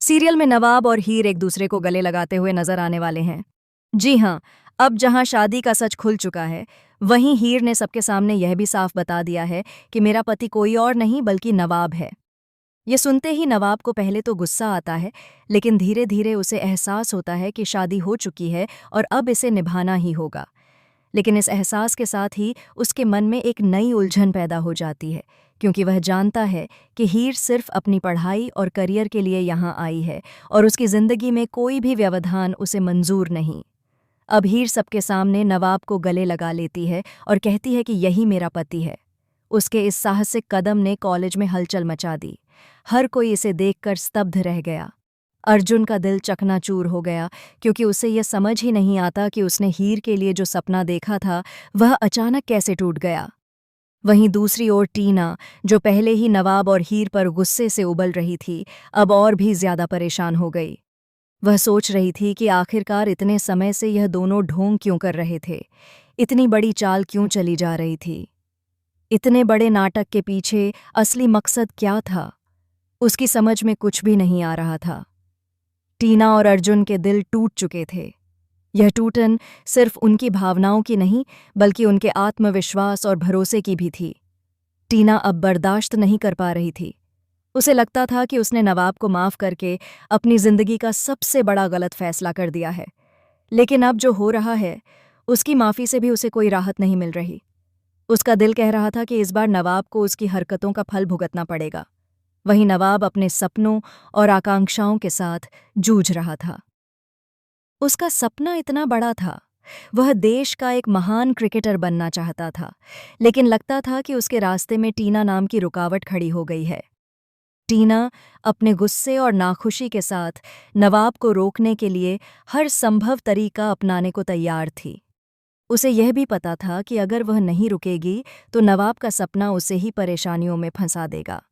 Serial में नवाब और हीर एक दूसरे को गले लगाते हुए नजर आने वाले हैं। जी हाँ, अब जहां शादी का सच खुल चुका है, वहीं हीर ने सबके सामने यह भी साफ बता दिया है कि मेरा पति कोई और नहीं बल्कि नवाब है। ये सुनते ही नवाब को पहले तो गुस्सा आता है, लेकिन धीरे धीरे उसे एहसास होता है कि शादी हो चुकी है और अब इसे निभाना ही होगा। लेकिन इस एहसास के साथ ही उसके मन में एक नई उलझन पैदा हो जाती है, क्योंकि वह जानता है कि हीर सिर्फ अपनी पढ़ाई और करियर के लिए यहाँ आई है और उसकी जिंदगी में कोई भी व्यवधान उसे मंजूर नहीं। अब हीर सबके सामने नवाब को गले लगा लेती है और कहती है कि यही मेरा पति है। उसके इस साहसिक कदम ने कॉलेज में हलचल मचा दी। हर कोई इसे देखकर स्तब्ध रह गया। अर्जुन का दिल चकनाचूर हो गया, क्योंकि उसे यह समझ ही नहीं आता कि उसने हीर के लिए जो सपना देखा था वह अचानक कैसे टूट गया। वहीं दूसरी ओर टीना, जो पहले ही नवाब और हीर पर गुस्से से उबल रही थी, अब और भी ज्यादा परेशान हो गई। वह सोच रही थी कि आखिरकार इतने समय से यह दोनों ढोंग क्यों कर रहे थे, इतनी बड़ी चाल क्यों चली जा रही थी। इतने बड़े नाटक के पीछे असली मकसद क्या था, उसकी समझ में कुछ भी नहीं आ रहा था। टीना और अर्जुन के दिल टूट चुके थे। यह टूटन सिर्फ उनकी भावनाओं की नहीं, बल्कि उनके आत्मविश्वास और भरोसे की भी थी। टीना अब बर्दाश्त नहीं कर पा रही थी। उसे लगता था कि उसने नवाब को माफ करके अपनी जिंदगी का सबसे बड़ा गलत फैसला कर दिया है, लेकिन अब जो हो रहा है उसकी माफी से भी उसे कोई राहत नहीं मिल रही। उसका दिल कह रहा था कि इस बार नवाब को उसकी हरकतों का फल भुगतना पड़ेगा। वहीं नवाब अपने सपनों और आकांक्षाओं के साथ जूझ रहा था। उसका सपना इतना बड़ा था, वह देश का एक महान क्रिकेटर बनना चाहता था, लेकिन लगता था कि उसके रास्ते में टीना नाम की रुकावट खड़ी हो गई है। टीना अपने गुस्से और नाखुशी के साथ नवाब को रोकने के लिए हर संभव तरीका अपनाने को तैयार थी। उसे यह भी पता था कि अगर वह नहीं रुकेगी तो नवाब का सपना उसे ही परेशानियों में फंसा देगा।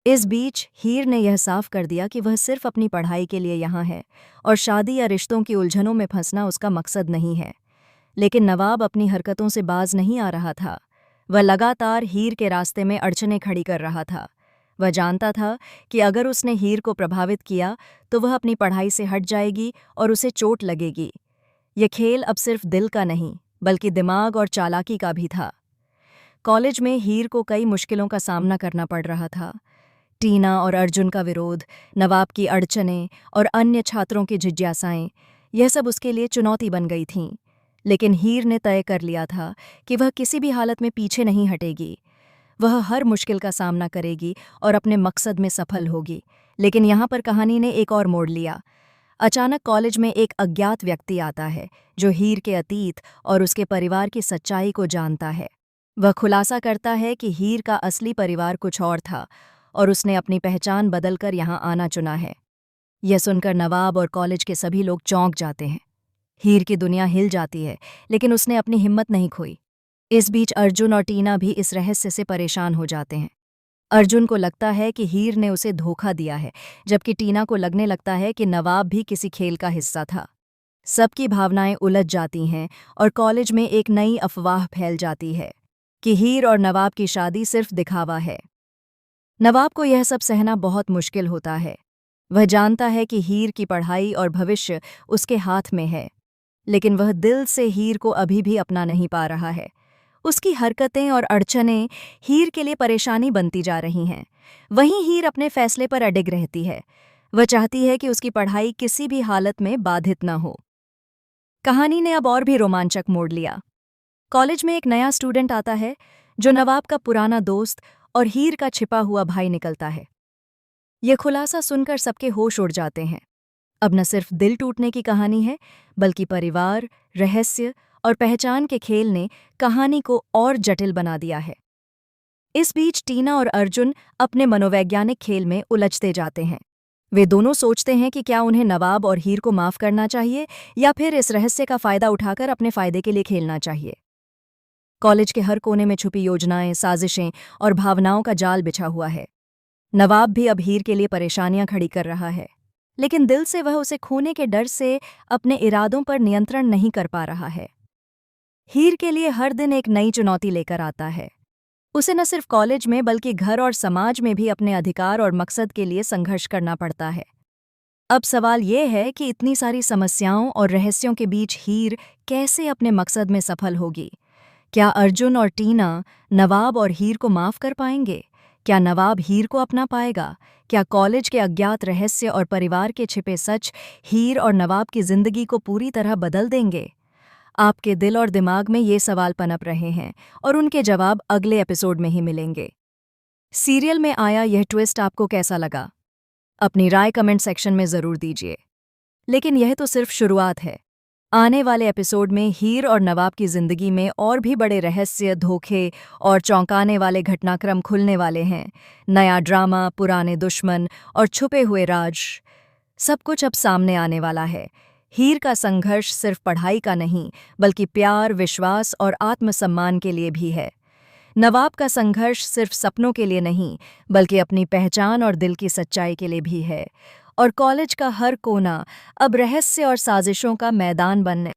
इस बीच हीर ने यह साफ कर दिया कि वह सिर्फ अपनी पढ़ाई के लिए यहाँ है और शादी या रिश्तों की उलझनों में फंसना उसका मकसद नहीं है। लेकिन नवाब अपनी हरकतों से बाज नहीं आ रहा था। वह लगातार हीर के रास्ते में अड़चनें खड़ी कर रहा था। वह जानता था कि अगर उसने हीर को प्रभावित किया तो वह अपनी पढ़ाई से हट जाएगी और उसे चोट लगेगी। यह खेल अब सिर्फ दिल का नहीं, बल्कि दिमाग और चालाकी का भी था। कॉलेज में हीर को कई मुश्किलों का सामना करना पड़ रहा था। टीना और अर्जुन का विरोध, नवाब की अड़चनें और अन्य छात्रों की जिज्ञासाएं, यह सब उसके लिए चुनौती बन गई थीं। लेकिन हीर ने तय कर लिया था कि वह किसी भी हालत में पीछे नहीं हटेगी। वह हर मुश्किल का सामना करेगी और अपने मकसद में सफल होगी। लेकिन यहाँ पर कहानी ने एक और मोड़ लिया। अचानक कॉलेज में एक अज्ञात व्यक्ति आता है, जो हीर के अतीत और उसके परिवार की सच्चाई को जानता है। वह खुलासा करता है कि हीर का असली परिवार कुछ और था और उसने अपनी पहचान बदलकर यहाँ आना चुना है। यह सुनकर नवाब और कॉलेज के सभी लोग चौंक जाते हैं। हीर की दुनिया हिल जाती है, लेकिन उसने अपनी हिम्मत नहीं खोई। इस बीच अर्जुन और टीना भी इस रहस्य से परेशान हो जाते हैं। अर्जुन को लगता है कि हीर ने उसे धोखा दिया है, जबकि टीना को लगने लगता है कि नवाब भी किसी खेल का हिस्सा था। सबकी भावनाएं उलझ जाती हैं और कॉलेज में एक नई अफवाह फैल जाती है कि हीर और नवाब की शादी सिर्फ दिखावा है। नवाब को यह सब सहना बहुत मुश्किल होता है। वह जानता है कि हीर की पढ़ाई और भविष्य उसके हाथ में है, लेकिन वह दिल से हीर को अभी भी अपना नहीं पा रहा है। उसकी हरकतें और अड़चनें हीर के लिए परेशानी बनती जा रही हैं। वहीं हीर अपने फैसले पर अडिग रहती है। वह चाहती है कि उसकी पढ़ाई किसी भी हालत में बाधित न हो। कहानी ने अब और भी रोमांचक मोड़ लिया। कॉलेज में एक नया स्टूडेंट आता है, जो नवाब का पुराना दोस्त और हीर का छिपा हुआ भाई निकलता है। यह खुलासा सुनकर सबके होश उड़ जाते हैं। अब न सिर्फ दिल टूटने की कहानी है, बल्कि परिवार, रहस्य और पहचान के खेल ने कहानी को और जटिल बना दिया है। इस बीच टीना और अर्जुन अपने मनोवैज्ञानिक खेल में उलझते जाते हैं। वे दोनों सोचते हैं कि क्या उन्हें नवाब और हीर को माफ करना चाहिए या फिर इस रहस्य का फायदा उठाकर अपने फायदे के लिए खेलना चाहिए। कॉलेज के हर कोने में छुपी योजनाएं, साजिशें और भावनाओं का जाल बिछा हुआ है। नवाब भी अब हीर के लिए परेशानियां खड़ी कर रहा है, लेकिन दिल से वह उसे खोने के डर से अपने इरादों पर नियंत्रण नहीं कर पा रहा है। हीर के लिए हर दिन एक नई चुनौती लेकर आता है। उसे न सिर्फ कॉलेज में बल्कि घर और समाज में भी अपने अधिकार और मकसद के लिए संघर्ष करना पड़ता है। अब सवाल ये है कि इतनी सारी समस्याओं और रहस्यों के बीच हीर कैसे अपने मकसद में सफल होगी। क्या अर्जुन और टीना नवाब और हीर को माफ कर पाएंगे? क्या नवाब हीर को अपना पाएगा? क्या कॉलेज के अज्ञात रहस्य और परिवार के छिपे सच हीर और नवाब की जिंदगी को पूरी तरह बदल देंगे? आपके दिल और दिमाग में ये सवाल पनप रहे हैं और उनके जवाब अगले एपिसोड में ही मिलेंगे। सीरियल में आया यह ट्विस्ट आपको कैसा लगा? अपनी राय कमेंट सेक्शन में ज़रूर दीजिए। लेकिन यह तो सिर्फ शुरुआत है। आने वाले एपिसोड में हीर और नवाब की जिंदगी में और भी बड़े रहस्य, धोखे और चौंकाने वाले घटनाक्रम खुलने वाले हैं। नया ड्रामा, पुराने दुश्मन और छुपे हुए राज, सब कुछ अब सामने आने वाला है। हीर का संघर्ष सिर्फ पढ़ाई का नहीं, बल्कि प्यार, विश्वास और आत्मसम्मान के लिए भी है। नवाब का संघर्ष सिर्फ सपनों के लिए नहीं, बल्कि अपनी पहचान और दिल की सच्चाई के लिए भी है। और कॉलेज का हर कोना अब रहस्य और साजिशों का मैदान बनने